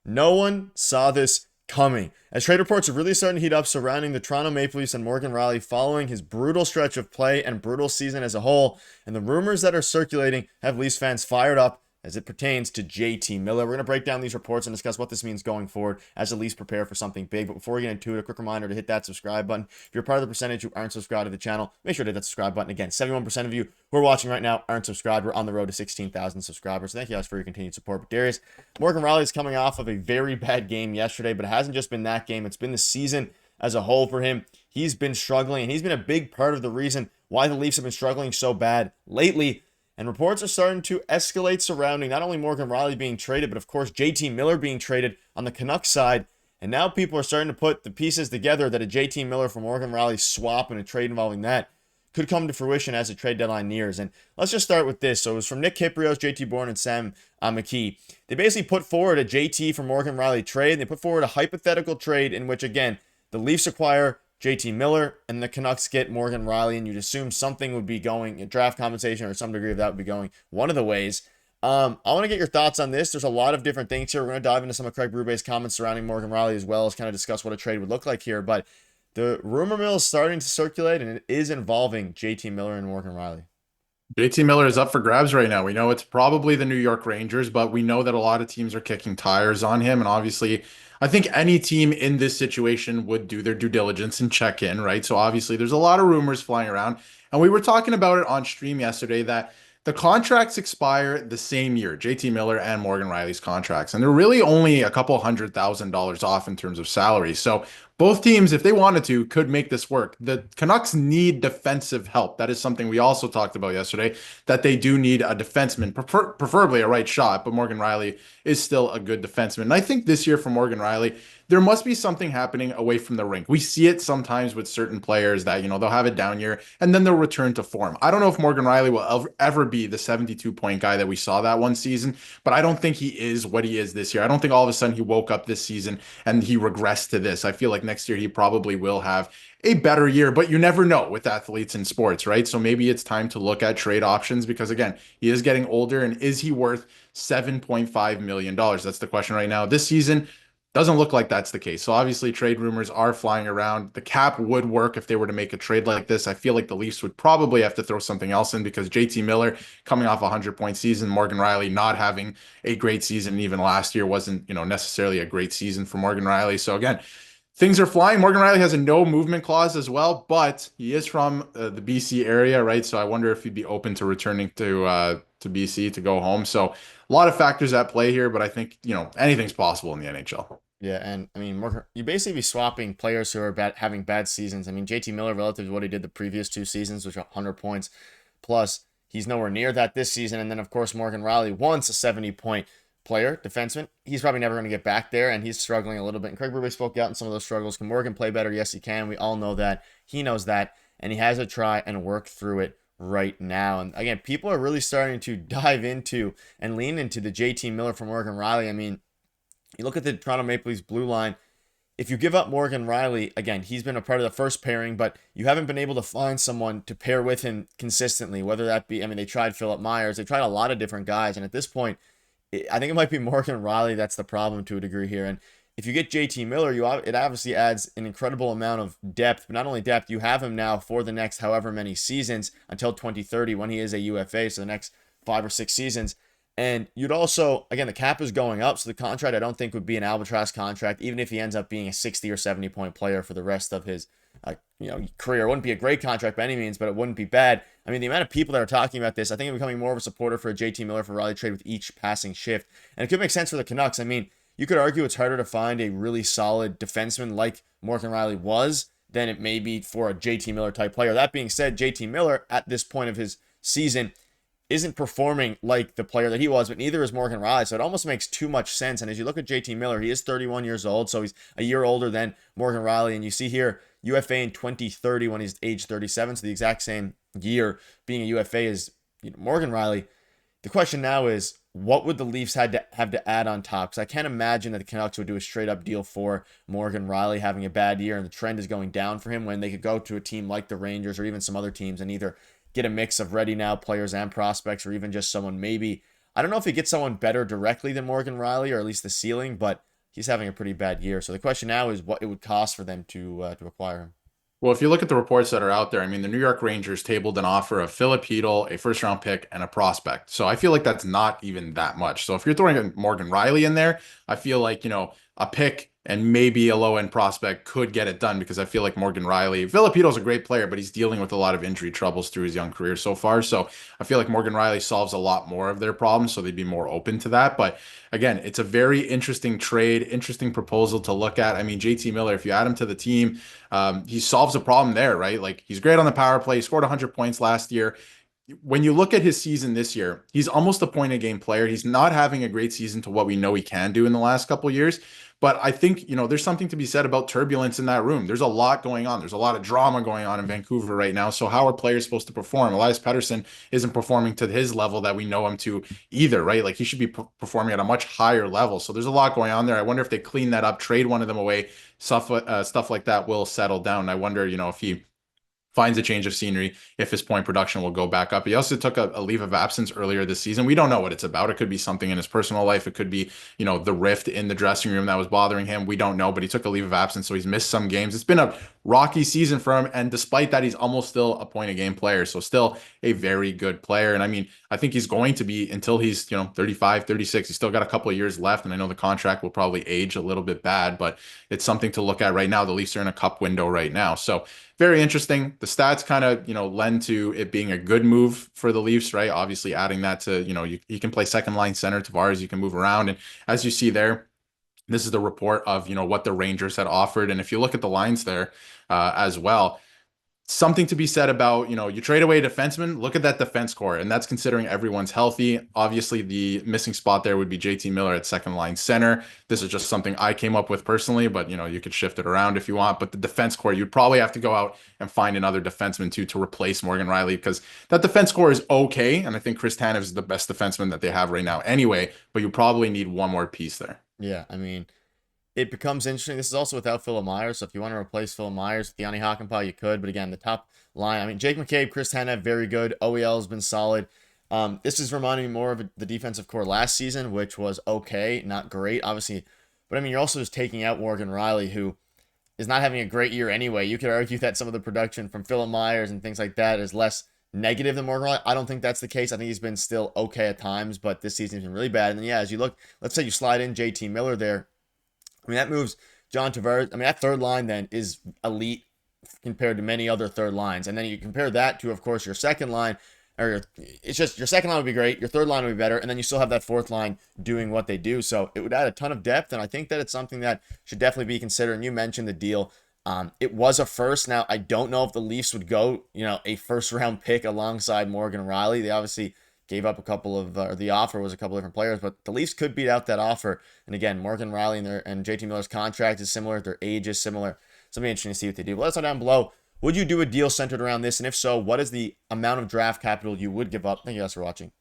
No one saw this coming. As trade reports are really starting to heat up surrounding the Toronto Maple Leafs and Morgan Rielly following his brutal stretch of play and brutal season as a whole, and the rumors that are circulating have Leafs fans fired up as it pertains to JT Miller. We're going to break down these reports and discuss what this means going forward as the Leafs prepare for something big. But before we get into it, a quick reminder to hit that subscribe button. If you're part of the percentage who aren't subscribed to the channel, make sure to hit that subscribe button. Again, 71% of you who are watching right now aren't subscribed. We're on the road to 16,000 subscribers. So thank you guys for your continued support. But Darius, Morgan Rielly is coming off of a very bad game yesterday, but it hasn't just been that game. It's been the season as a whole for him. He's been struggling, and he's been a big part of the reason why the Leafs have been struggling so bad lately. And reports are starting to escalate surrounding not only Morgan Rielly being traded, but of course JT Miller being traded on the Canucks side. And now people are starting to put the pieces together that a JT Miller for Morgan Rielly swap and a trade involving that could come to fruition as the trade deadline nears. And let's just start with this. So it was from Nick Kyprios, JT Bourne, and Sam McKee. They basically put forward a JT for Morgan Rielly trade. They put forward a hypothetical trade in which, again, the Leafs acquire JT Miller and the Canucks get Morgan Rielly, and you'd assume something would be going, draft compensation or some degree of that would be going one of the ways. I want to get your thoughts on this. There's a lot of different things here. We're going to dive into some of Craig Berube's comments surrounding Morgan Rielly as well as kind of discuss what a trade would look like here. But the rumor mill is starting to circulate, and it is involving JT Miller and Morgan Rielly. JT Miller is up for grabs right now. We know it's probably the New York Rangers, but we know that a lot of teams are kicking tires on him. And obviously, I think any team in this situation would do their due diligence and check in, right? So obviously, there's a lot of rumors flying around. And we were talking about it on stream yesterday that the contracts expire the same year, JT Miller and Morgan Rielly's contracts. And they're really only a couple $100,000 off in terms of salary. So both teams, if they wanted to, could make this work. The Canucks need defensive help. That is something we also talked about yesterday, that they do need a defenseman, preferably a right shot, but Morgan Rielly is still a good defenseman. And I think this year for Morgan Rielly, there must be something happening away from the rink. We see it sometimes with certain players that, they'll have a down year and then they'll return to form. I don't know if Morgan Rielly will ever be the 72-point guy that we saw that one season, but I don't think he is what he is this year. I don't think all of a sudden he woke up this season and he regressed to this. I feel like next year he probably will have a better year, but you never know with athletes in sports, right? So maybe it's time to look at trade options because, again, he is getting older, and is he worth $7.5 million? That's the question right now. This season doesn't look like that's the case. So obviously trade rumors are flying around. The cap would work if they were to make a trade like this. I feel like the Leafs would probably have to throw something else in because JT Miller coming off a 100-point season, Morgan Rielly not having a great season. Even last year wasn't, necessarily a great season for Morgan Rielly. So again, things are flying. Morgan Rielly has a no movement clause as well, but he is from the BC area, right? So I wonder if he'd be open to returning to BC to go home. So a lot of factors at play here, but I think, anything's possible in the NHL. Yeah, and I mean, you basically be swapping players who are having bad seasons. I mean, JT Miller, relative to what he did the previous two seasons, which are 100 points plus, he's nowhere near that this season. And then, of course, Morgan Rielly, once a 70-point player, defenseman, he's probably never going to get back there, and he's struggling a little bit. And Craig Berube spoke out in some of those struggles. Can Morgan play better? Yes, he can. We all know that. He knows that, and he has to try and work through it right now. And again, people are really starting to dive into and lean into the JT Miller for Morgan Rielly. I mean, you look at the Toronto Maple Leafs blue line. If you give up Morgan Rielly, again, he's been a part of the first pairing, but you haven't been able to find someone to pair with him consistently, whether that be, I mean, they tried Philip Myers, they tried a lot of different guys, and at this point, I think it might be Morgan Rielly that's the problem to a degree here. And if you get JT Miller, it obviously adds an incredible amount of depth, but not only depth, you have him now for the next however many seasons until 2030 when he is a UFA, so the next 5 or 6 seasons. And you'd also, again, the cap is going up, so the contract I don't think would be an albatross contract, even if he ends up being a 60 or 70-point player for the rest of his career. It wouldn't be a great contract by any means, but it wouldn't be bad. I mean, the amount of people that are talking about this, I think I'm becoming more of a supporter for a JT Miller for Rielly trade with each passing shift. And it could make sense for the Canucks. I mean, you could argue it's harder to find a really solid defenseman like Morgan Rielly was than it may be for a JT Miller type player. That being said, JT Miller at this point of his season isn't performing like the player that he was, but neither is Morgan Rielly. So it almost makes too much sense. And as you look at JT Miller, he is 31 years old, so he's a year older than Morgan Rielly. And you see here, UFA in 2030 when he's age 37, so the exact same year being a UFA as Morgan Rielly. The question now is, what would the Leafs have to add on top? Because I can't imagine that the Canucks would do a straight-up deal for Morgan Rielly having a bad year and the trend is going down for him when they could go to a team like the Rangers or even some other teams and either get a mix of ready now players and prospects, or even just someone maybe, I don't know if you get someone better directly than Morgan Rielly, or at least the ceiling, but he's having a pretty bad year. So the question now is what it would cost for them to acquire him. Well, if you look at the reports that are out there, I mean, the New York Rangers tabled an offer of Philip Hedl, a first round pick, and a prospect. So I feel like that's not even that much. So if you're throwing Morgan Riley in there, I feel like, a pick and maybe a low end prospect could get it done because I feel like Morgan Riley, Philip Hedl's a great player, but he's dealing with a lot of injury troubles through his young career so far. So I feel like Morgan Riley solves a lot more of their problems. So they'd be more open to that. But again, it's a very interesting trade, interesting proposal to look at. I mean, JT Miller, if you add him to the team, he solves a problem there, right? Like he's great on the power play. He scored 100 points last year. When you look at his season this year, he's almost a point a game player. He's not having a great season to what we know he can do in the last couple of years. But I think, there's something to be said about turbulence in that room. There's a lot going on. There's a lot of drama going on in Vancouver right now. So how are players supposed to perform? Elias Pettersson isn't performing to his level that we know him to either, right? Like he should be performing at a much higher level. So there's a lot going on there. I wonder if they clean that up, trade one of them away, stuff like that will settle down. I wonder, if he finds a change of scenery, if his point production will go back up. He also took a leave of absence earlier this season. We don't know what it's about. It could be something in his personal life. It could be, the rift in the dressing room that was bothering him. We don't know, but he took a leave of absence, so he's missed some games. It's been a rocky season for him, and despite that, he's almost still a point a game player, so still a very good player. And I mean, I think he's going to be until he's, 35, 36. He's still got a couple of years left, and I know the contract will probably age a little bit bad, but it's something to look at right now. The Leafs are in a cup window right now, so very interesting. The stats kind of, lend to it being a good move for the Leafs, right? Obviously, adding that to, you can play second line center. Tavares, you can move around. And as you see there, this is the report of, what the Rangers had offered. And if you look at the lines there as well, something to be said about, you trade away a defenseman, look at that defense core, and that's considering everyone's healthy. Obviously, the missing spot there would be JT Miller at second line center. This is just something I came up with personally, but you could shift it around if you want. But the defense core, you'd probably have to go out and find another defenseman too to replace Morgan Riley because that defense core is okay. And I think Chris Tanev is the best defenseman that they have right now anyway, but you probably need one more piece there. Yeah, I mean, it becomes interesting. This is also without Philip Myers, so if you want to replace Philip Myers with Yanni Hakanpää, you could. But again, the top line, I mean, Jake McCabe, Chris Tanev, very good. OEL has been solid. This is reminding me more of the defensive core last season, which was okay, not great, obviously. But I mean, you're also just taking out Morgan Riley, who is not having a great year anyway. You could argue that some of the production from Philip Myers and things like that is less negative than Morgan Riley. I don't think that's the case. I think he's been still okay at times, but this season's been really bad. And then, yeah, as you look, let's say you slide in JT Miller there. I mean, that moves John Tavares. I mean, that third line then is elite compared to many other third lines. And then you compare that to, of course, your second line, it's just your second line would be great, your third line would be better, and then you still have that fourth line doing what they do. So it would add a ton of depth, and I think that it's something that should definitely be considered. And you mentioned the deal. It was a first. Now, I don't know if the Leafs would go, a first round pick alongside Morgan Riley. They obviously gave up a couple of, the offer was a couple of different players, but the Leafs could beat out that offer. And again, Morgan Riley and JT Miller's contract is similar, their age is similar. So it'll be interesting to see what they do. But let us know down below. Would you do a deal centered around this? And if so, what is the amount of draft capital you would give up? Thank you guys for watching.